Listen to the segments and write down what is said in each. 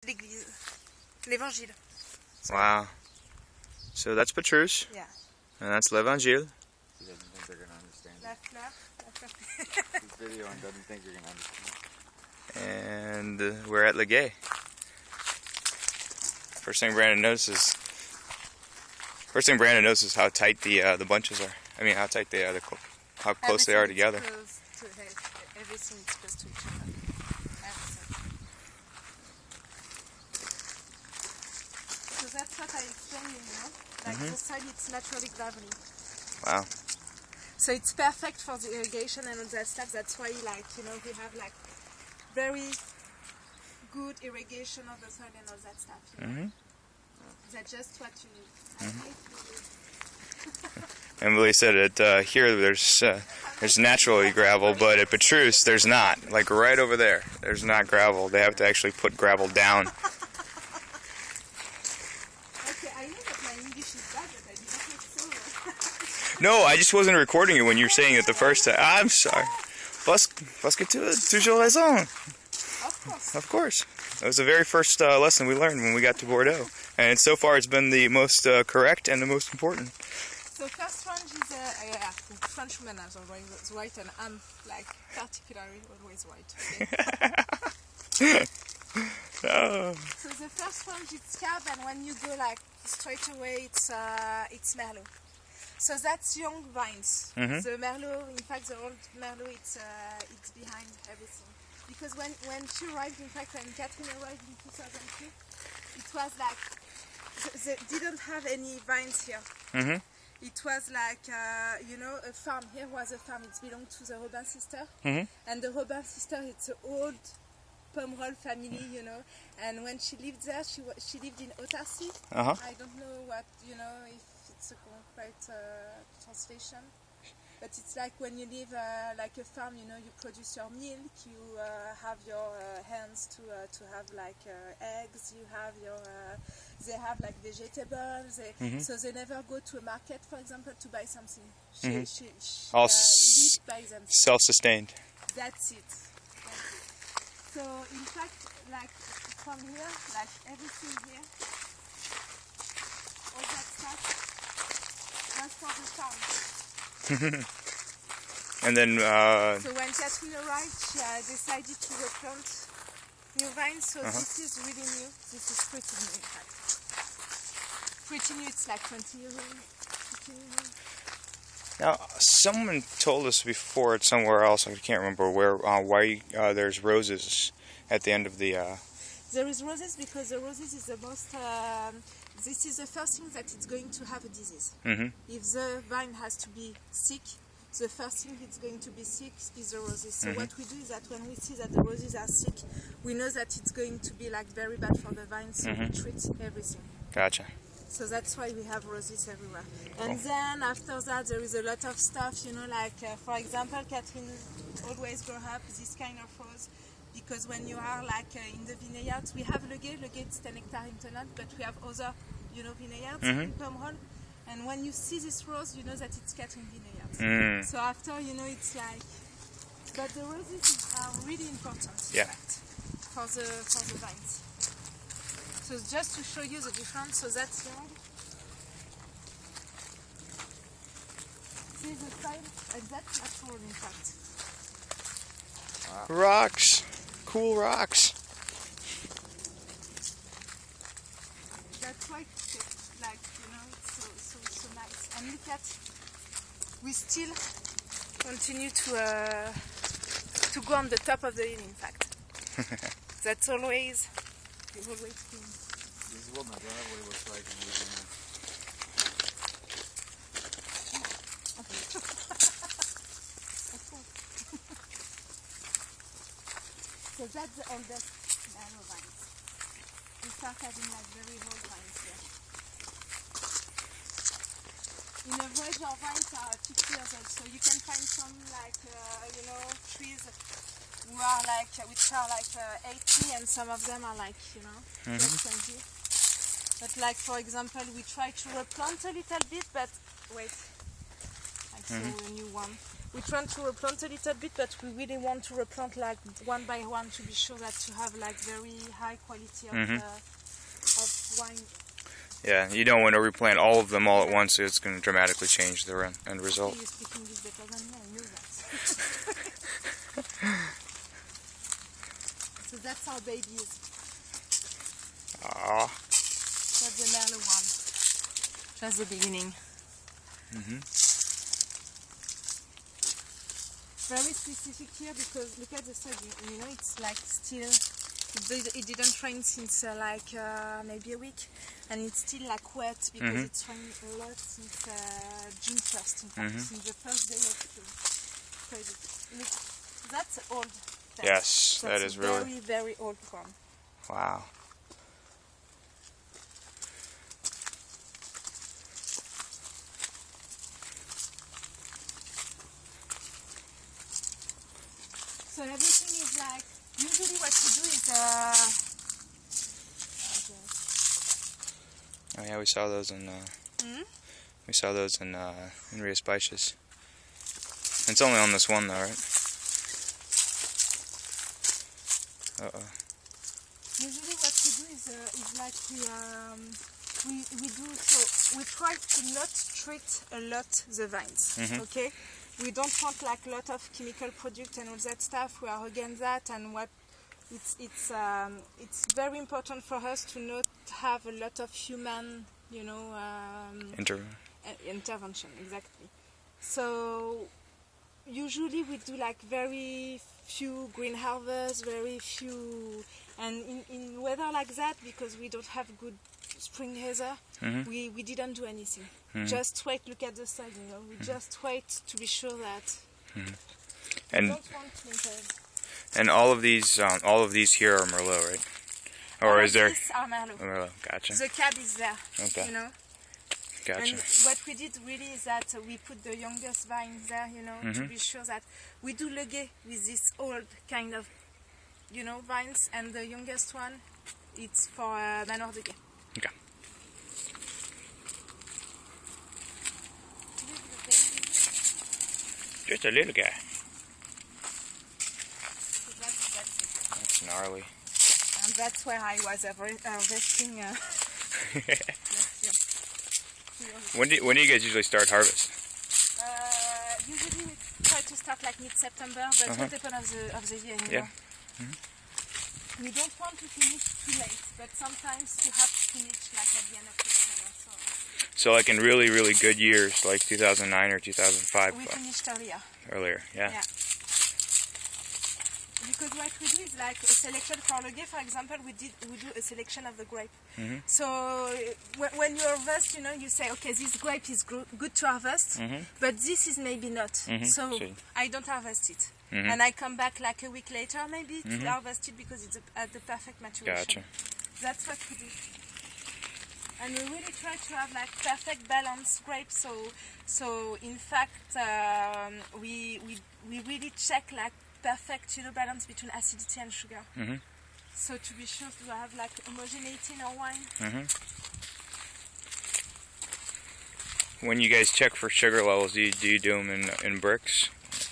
l'église, l'évangile. Wow. So that's Petrus. Yeah. And that's l'Evangile. He doesn't think they're going to understand La it. fleur. He's video and doesn't think you're going to understand it. And we're at Le Gay. First thing Brandon notices how tight the bunches are. I mean, how tight they are, how close they are together. Everything is close to each other. So that's what I explained, you know. Like the soil, it's naturally gravelly. Wow. So it's perfect for the irrigation and all that stuff. That's why, like, you know, we have like very good irrigation of the soil and all that stuff. You know? That's just what you need. Emilie said that here there's naturally gravel, but at Petrus there's not. Like right over there, there's not gravel. They have to actually put gravel down. Okay, I know that my English is bad, but I did not make so. No, I just wasn't recording it when you were saying it the first time. I'm sorry. Parce que tu as toujours raison. Of course. Of course. That was the very first lesson we learned when we got to Bordeaux. And so far it's been the most correct and the most important. So first one is the Frenchman is always white, and I'm like particularly always white. Okay? Oh. So the first one is Cab, and when you go like straight away, it's Merlot. So that's young vines. The Merlot, in fact, the old Merlot, it's behind everything. Because when she arrived, in fact, when Catherine arrived in 2002, it was like they didn't have any vines here. It was like, you know, a farm. Here was a farm. It belonged to the Robin sister. And the Robin sister, it's an old Pomerol family, you know. And when she lived there, she lived in Autarcie. I don't know what, you know, if it's a correct translation. But it's like when you live like a farm, you know, you produce your milk, you have your hens to have like eggs, you have your, they have like vegetables, so they never go to a market, for example, to buy something. She All lives by themselves. self-sustained. That's it. So in fact, like from here, like everything here, all that stuff, that's for the farm. And then so when Catherine arrived, she decided to replant new vines. So this is really new. This is pretty new, in fact. Pretty new. It's like 20 years old. Pretty new. now someone told us before it's somewhere else. I can't remember where. Why there's roses at the end of the. There is roses because the roses is the most. This is the first thing that it's going to have a disease. If the vine has to be sick, the first thing it's going to be sick is the roses. So what we do is that when we see that the roses are sick, we know that it's going to be like very bad for the vines, so we treat everything. Gotcha. So that's why we have roses everywhere. And then after that there is a lot of stuff, you know, like for example, Catherine always grow up this kind of rose. Because when you are like in the vineyards, we have Le Gay. Le Gay it's 10 hectares in Tonal, but we have other, you know, vineyards in Pomerol. And when you see this rose, you know that it's Catherine vineyards. So after, you know, it's like, but the roses are really important. Yeah. For the vines. So just to show you the difference, so that's young. See the style, and that's natural in fact. Rocks. Cool rocks. That's why it's like, you know, it's so nice. And look at, we still continue to go on the top of the hill, in fact. That's always clean. This is what my driveway looks like in Louisiana. So that's the oldest Merlot vines. We start having like very old vines here. In average, our vines are 50 years old, so you can find some like, you know, trees who are like, which are like 80, and some of them are like, you know, 20. But like, for example, we try to replant a little bit, but wait, I saw a new one. We try to replant a little bit, but we really want to replant like one by one to be sure that to have like very high quality of wine. Yeah, you don't want to replant all of them all at once. It's going to dramatically change the end result. You speak English better than me, I knew that. So that's our babies. Ah. That's the Merlot one. That's the beginning. Very specific here because look at the soil. You know, it's like still. It didn't rain since maybe a week, and it's still like wet because it's rained a lot since June 1st. In fact, since the first day of June. Crazy. Look, that's old. Yes, that is very, really very old one. wow. So everything is like, usually what we do is, Oh yeah, we saw those in Rio Spices. It's only on this one though, right? Usually what we do is like we do, so we try to not treat a lot the vines, okay? We don't want like a lot of chemical product and all that stuff. We are against that, and what it's very important for us to not have a lot of human, you know, intervention, exactly. So usually we do like very few green harvests, very few, and in weather like that, because we don't have good spring weather, we didn't do anything. Just wait, look at the soil, you know. We just wait to be sure that and we don't want to intervene. And all of these here are Merlot, right? Or is there? These are Merlot. Merlot, gotcha. The cab is there. Okay. You know. Gotcha. And what we did really is that we put the youngest vines there, you know, to be sure that we do Le Gay with this old kind of, you know, vines, and the youngest one, it's for Emilie RIedel-Dombey. Okay. Just a little guy. So that's it. That's gnarly. And that's where I was harvesting. When do you guys usually start harvest? Usually we try to start like mid-September, but it depends of the year, you know. We don't want to finish too late, but sometimes you have to finish like at the end of September. So like in really, really good years, like 2009 or 2005? We finished earlier. Earlier, yeah. Because what we do is like a selection for Le Gay, for example, we do a selection of the grape. So when you harvest, you know, you say, okay, this grape is good to harvest, but this is maybe not. So I don't harvest it. And I come back like a week later maybe to harvest it because it's at the perfect maturation. Gotcha. That's what we do. And we really try to have like perfect balanced grapes. So in fact, we really check like perfect, you know, balance between acidity and sugar. So to be sure to have like homogeneity in our wine. When you guys check for sugar levels, do you do them in bricks?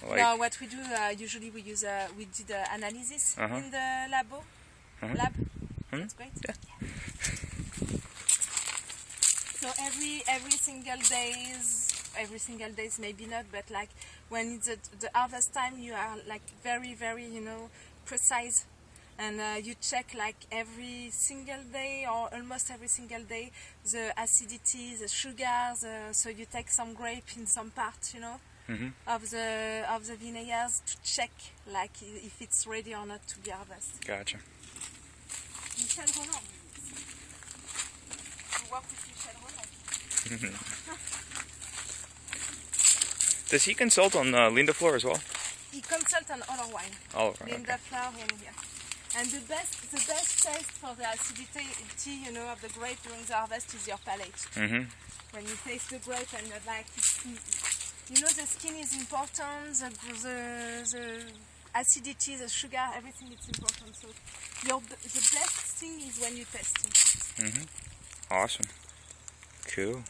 Like... No, what we do usually we use we did analysis in the lab. That's great. Yeah. So every single days maybe not, but like when it's the harvest time, you are like very, very, you know, precise, and you check like every single day or almost every single day the acidity, the sugars. So you take some grape in some part, you know, of the vineyards to check like if it's ready or not to be harvested. Gotcha. Michel Roland. You work with Michel Roland. Does he consult on Linda Flor as well? He consults on all our wine. Oh, Linda Flor and here. And the best taste for the acidity, you know, of the grape during the harvest is your palate. When you taste the grape and you're like, you know, the skin is important, the acidity, the sugar, everything is important. So the best thing is when you taste it. Awesome. Cool.